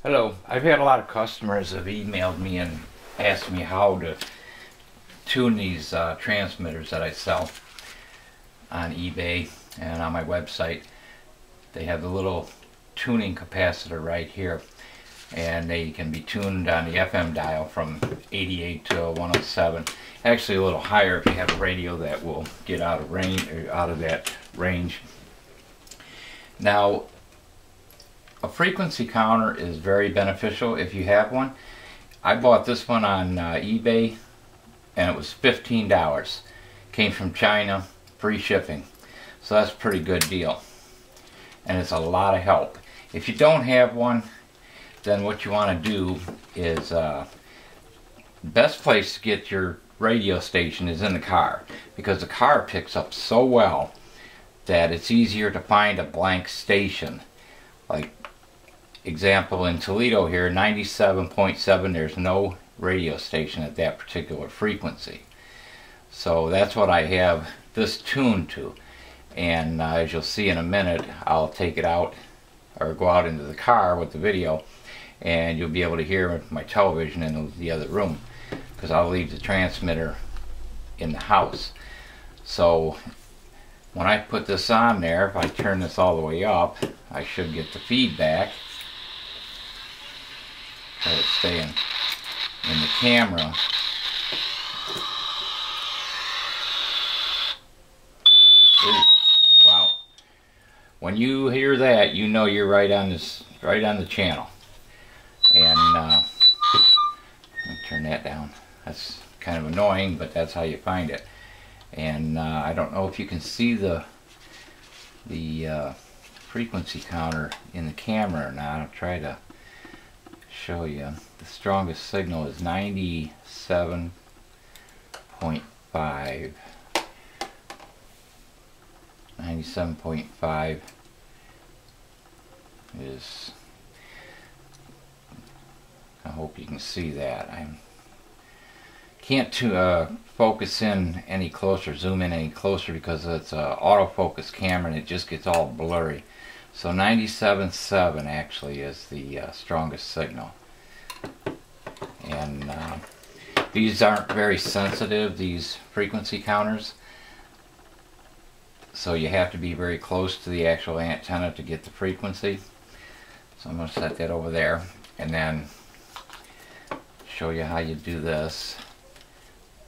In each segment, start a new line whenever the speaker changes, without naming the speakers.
Hello. I've had a lot of customers have emailed me and asked me how to tune these transmitters that I sell on eBay and on my website. They have the little tuning capacitor right here, and they can be tuned on the FM dial from 88 to 107. Actually a little higher if you have a radio that will get out of range, or out of that range. Now, a frequency counter is very beneficial if you have one. I bought this one on eBay and it was $15. Came from China, free shipping. So that's a pretty good deal. And it's a lot of help. If you don't have one, then what you want to do is the best place to get your radio station is in the car, because the car picks up so well that it's easier to find a blank station. Like example in Toledo here, 97.7, there's no radio station at that particular frequency. So that's what I have this tuned to. And as you'll see in a minute, I'll take it out or go out into the car with the video, and you'll be able to hear my television in the other room, because I'll leave the transmitter in the house. So when I put this on there, if I turn this all the way up, I should get the feedback. Let it stay in the camera. Ooh, wow. When you hear that, you know you're right on the channel. And let me turn that down. That's kind of annoying, but that's how you find it. And I don't know if you can see the frequency counter in the camera or not. I'll try to show you. The strongest signal is 97.5. 97.5 is, I hope you can see that. I can't focus in any closer, zoom in any closer, because it's an autofocus camera and it just gets all blurry. So 97.7 actually is the strongest signal. And these aren't very sensitive, these frequency counters. So you have to be very close to the actual antenna to get the frequency. So I'm going to set that over there and then show you how you do this.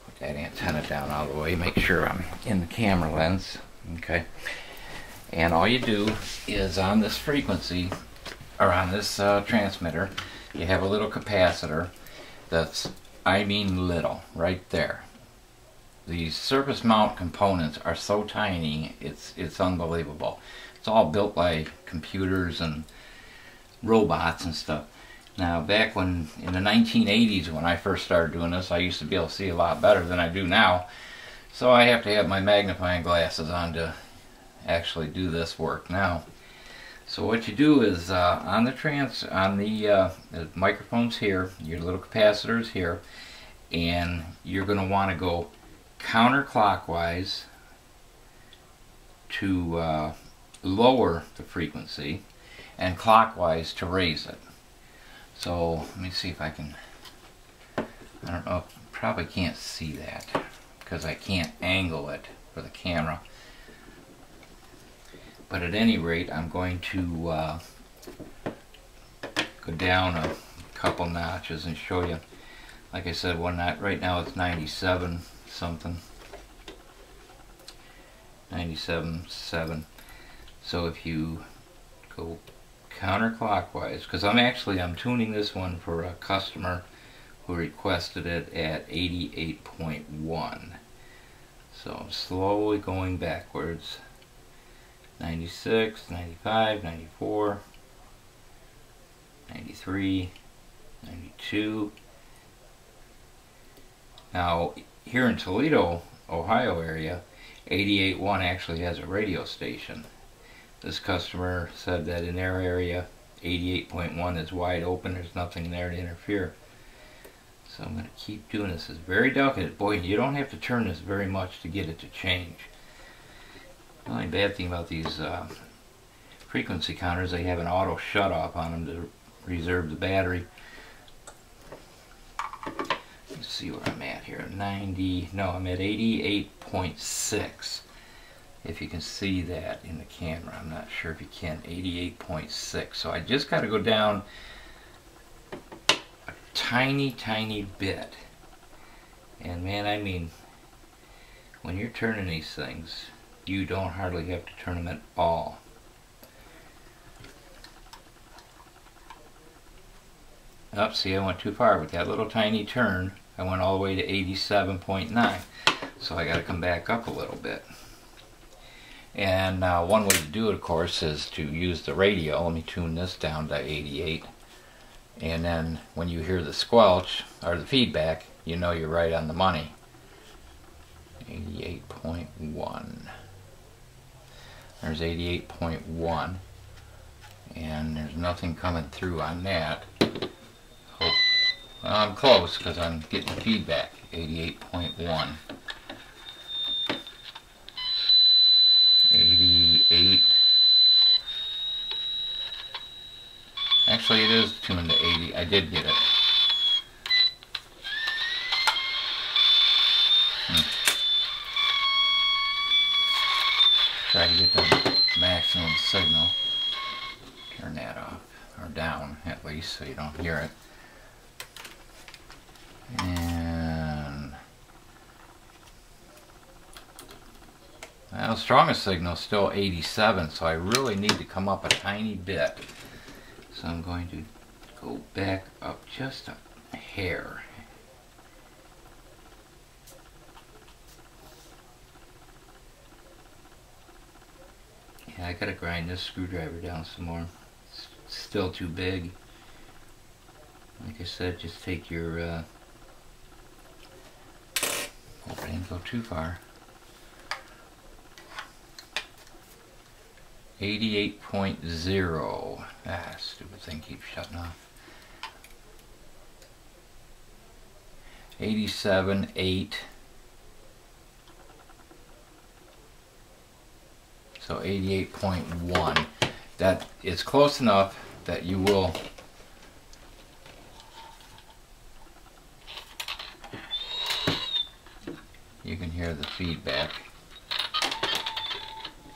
Put that antenna down all the way, make sure I'm in the camera lens. Okay. And all you do is on this frequency, or on this transmitter, you have a little capacitor that's, I mean little, right there. These surface mount components are so tiny, it's unbelievable. It's all built by computers and robots and stuff. Now back when, in the 1980s when I first started doing this, I used to be able to see a lot better than I do now. So I have to have my magnifying glasses on to actually do this work now. So what you do is on the microphones here, your little capacitors here, and you're going to want to go counterclockwise to lower the frequency, and clockwise to raise it. So let me see if I can, I don't know, probably can't see that because I can't angle it for the camera. But at any rate, I'm going to go down a couple notches and show you. Like I said, one knot right now it's 97 something, 97.7. So if you go counterclockwise, because I'm tuning this one for a customer who requested it at 88.1. So I'm slowly going backwards. 96, 95, 94, 93, 92. Now here in Toledo, Ohio area, 88.1 actually has a radio station. This customer said that in their area 88.1 is wide open, there's nothing there to interfere. So I'm going to keep doing this. It's very delicate. Boy, you don't have to turn this very much to get it to change. The only bad thing about these frequency counters, they have an auto shut off on them to reserve the battery. Let's see where I'm at here. 90, no, I'm at 88.6. If you can see that in the camera, I'm not sure if you can. 88.6. So I just got to go down a tiny bit. And man, I mean, when you're turning these things, you don't hardly have to turn them at all. Oh, see, I went too far with that little tiny turn. I went all the way to 87.9. So I got to come back up a little bit. And one way to do it, of course, is to use the radio. Let me tune this down to 88. And then when you hear the squelch, or the feedback, you know you're right on the money. 88.1. There's 88.1. And there's nothing coming through on that. Oh, well, I'm close because I'm getting feedback. 88.1. 88. Actually, it is tuned to 80. I did get it. Try to get the maximum signal. Turn that off, or down at least, so you don't hear it. And well, the strongest signal is still 87, so I really need to come up a tiny bit. So I'm going to go back up just a hair. Yeah, I gotta grind this screwdriver down some more. It's still too big. Like I said, just take your hope I didn't go too far. 88.0. Ah, stupid thing keeps shutting off. 87.8. So 88.1. That is close enough that you will you can hear the feedback.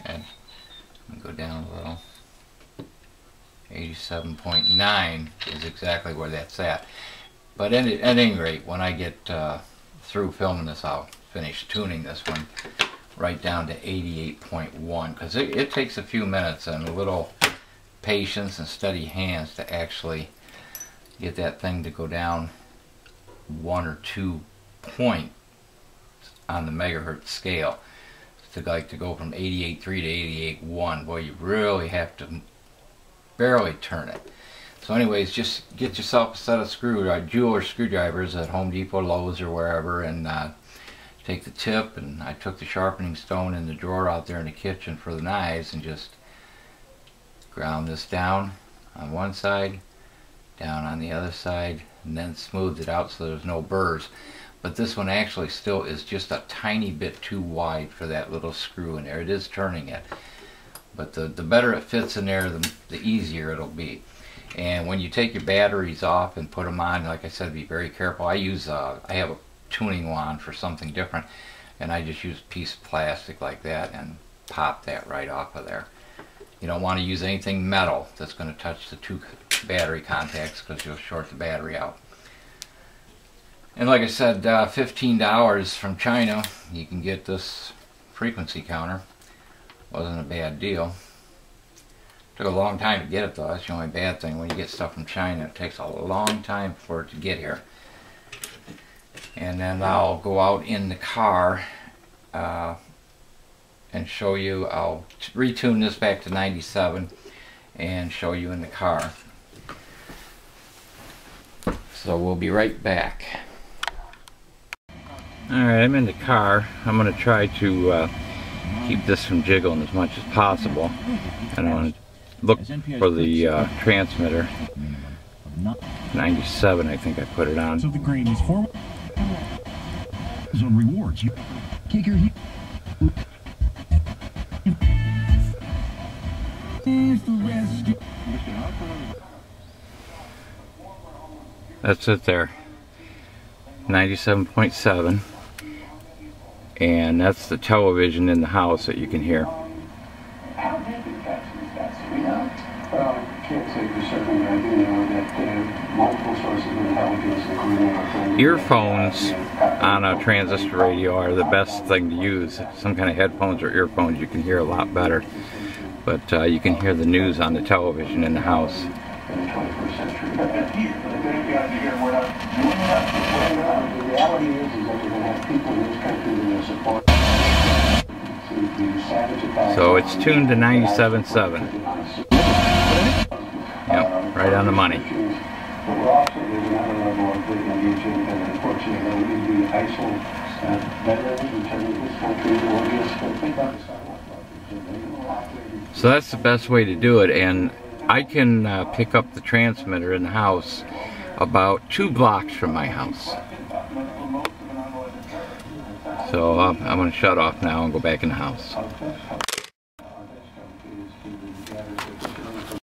And go down a little. 87.9 is exactly where that's at. But at any rate, when I get through filming this, I'll finish tuning this one right down to 88.1, because it takes a few minutes and a little patience and steady hands to actually get that thing to go down 1 or 2 points on the megahertz scale. To go from 88.3 to 88.1, boy, you really have to barely turn it. So anyways, just get yourself a set of jeweler screwdrivers at Home Depot, Lowe's, or wherever, and take the tip, and I took the sharpening stone in the drawer out there in the kitchen for the knives, and just ground this down on one side, down on the other side, and then smoothed it out so there's no burrs. But this one actually still is just a tiny bit too wide for that little screw in there. It is turning it, but the better it fits in there, the easier it'll be. And when you take your batteries off and put them on, like I said, be very careful. I have a tuning wand for something different, and I just use a piece of plastic like that and pop that right off of there. You don't want to use anything metal that's going to touch the two battery contacts, because you'll short the battery out. And like I said, $15 from China, you can get this frequency counter. Wasn't a bad deal. Took a long time to get it though. That's the only bad thing. When you get stuff from China, it takes a long time for it to get here. And then I'll go out in the car and show you. I'll retune this back to 97 and show you in the car. So we'll be right back. Alright, I'm in the car. I'm going to try to keep this from jiggling as much as possible. And I want to look for the transmitter. 97, I think I put it on.
So the grain is for on rewards. You kick your heel.
That's it there. 97.7. And that's the television in the house that you can hear. Earphones on a transistor radio are the best thing to use. Some kind of headphones or earphones, you can hear a lot better. But you can hear the news on the television in the house. So it's tuned to 97.7. Yep, right on the money. So that's the best way to do it, and I can pick up the transmitter in the house about 2 blocks from my house. So I'm going to shut off now and go back in the house.